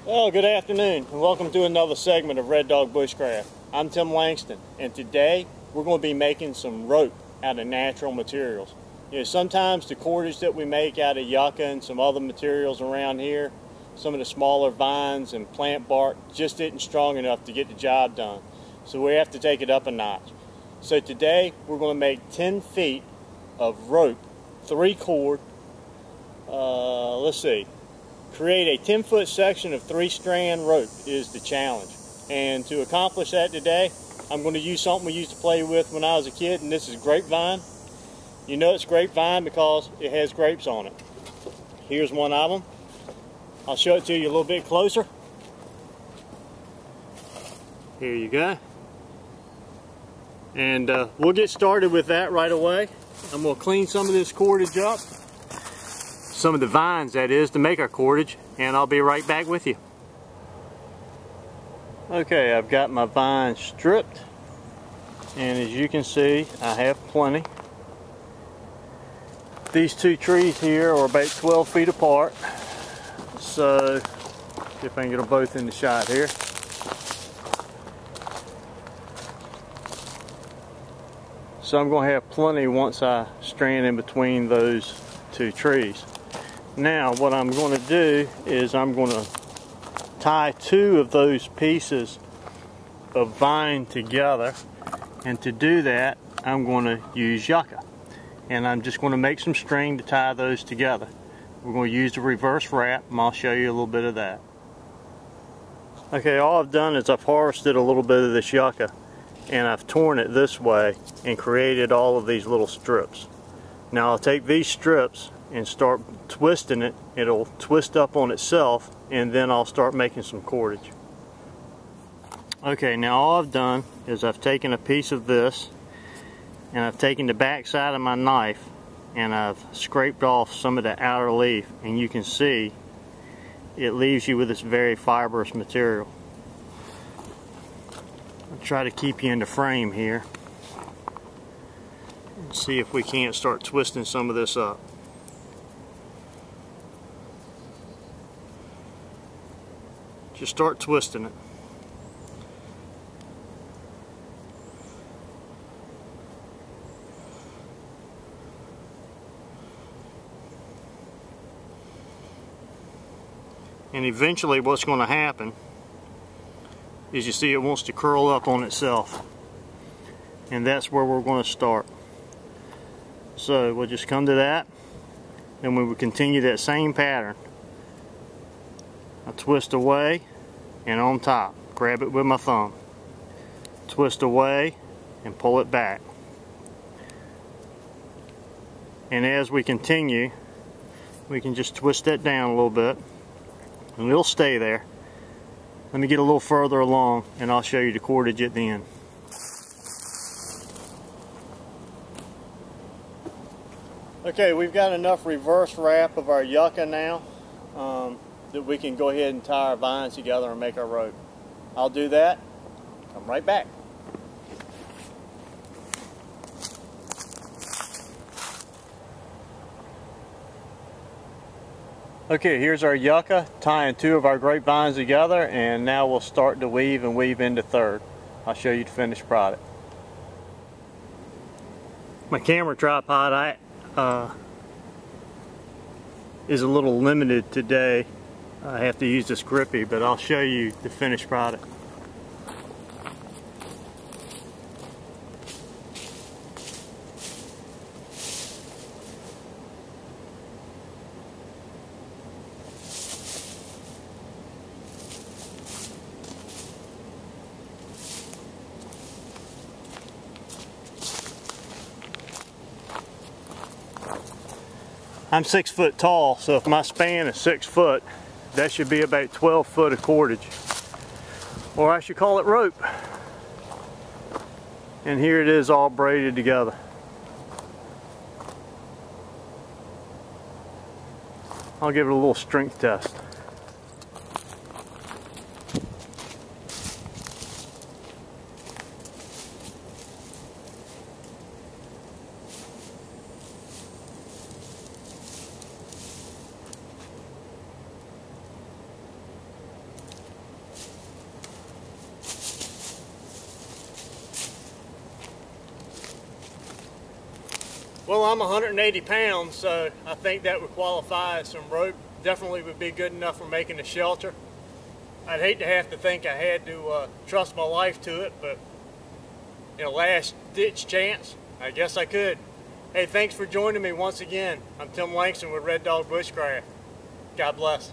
Well, good afternoon and welcome to another segment of Red Dog Bushcraft. I'm Tim Langston, and today we're going to be making some rope out of natural materials. You know, sometimes the cordage that we make out of yucca and some other materials around here, some of the smaller vines and plant bark just isn't strong enough to get the job done. So we have to take it up a notch. So today we're going to make 10 feet of rope, 3-cord, create a 10-foot section of 3-strand rope is the challenge. And to accomplish that today, I'm going to use something we used to play with when I was a kid, and this is grapevine. You know it's grapevine because it has grapes on it. Here's one of them. I'll show it to you a little bit closer. Here you go. And we'll get started with that right away. I'm going to clean some of this cordage up. Some of the vines, that is, to make our cordage, and I'll be right back with you. Okay, I've got my vines stripped, and as you can see, I have plenty. These two trees here are about 12 feet apart, so see if I can get them both in the shot here. So I'm going to have plenty once I strand in between those two trees. Now what I'm going to do is I'm going to tie 2 of those pieces of vine together, and to do that I'm going to use yucca, and I'm just going to make some string to tie those together. We're going to use the reverse wrap, and I'll show you a little bit of that. Okay, all I've done is I've harvested a little bit of this yucca and I've torn it this way and created all of these little strips. Now I'll take these strips and start twisting it. It'll twist up on itself, and then I'll start making some cordage. Okay, now all I've done is I've taken a piece of this and I've taken the back side of my knife and I've scraped off some of the outer leaf, and you can see it leaves you with this very fibrous material. I'll try to keep you in the frame here and see if we can't start twisting some of this up. Just start twisting it. And eventually what's going to happen is, you see, it wants to curl up on itself. And that's where we're going to start. So we'll just come to that, and we will continue that same pattern. I twist away and on top, grab it with my thumb, twist away and pull it back. And as we continue, we can just twist that down a little bit and it'll stay there. Let me get a little further along and I'll show you the cordage at the end. Okay, we've got enough reverse wrap of our yucca now that we can go ahead and tie our vines together and make our rope. I'll do that. Come right back. Okay, here's our yucca tying 2 of our grapevines together, and now we'll start to weave and weave into 3rd. I'll show you the finished product. My camera tripod is a little limited today. I have to use this grippy, but I'll show you the finished product. I'm 6 foot tall, so if my span is 6 foot, that should be about 12 foot of cordage, or I should call it rope. And here it is, all braided together. I'll give it a little strength test. Well, I'm 180 pounds, so I think that would qualify as some rope. Definitely would be good enough for making a shelter. I'd hate to have to think I had to trust my life to it, but in a last ditch chance, I guess I could. Hey, thanks for joining me once again. I'm Tim Langston with Red Dog Bushcraft. God bless.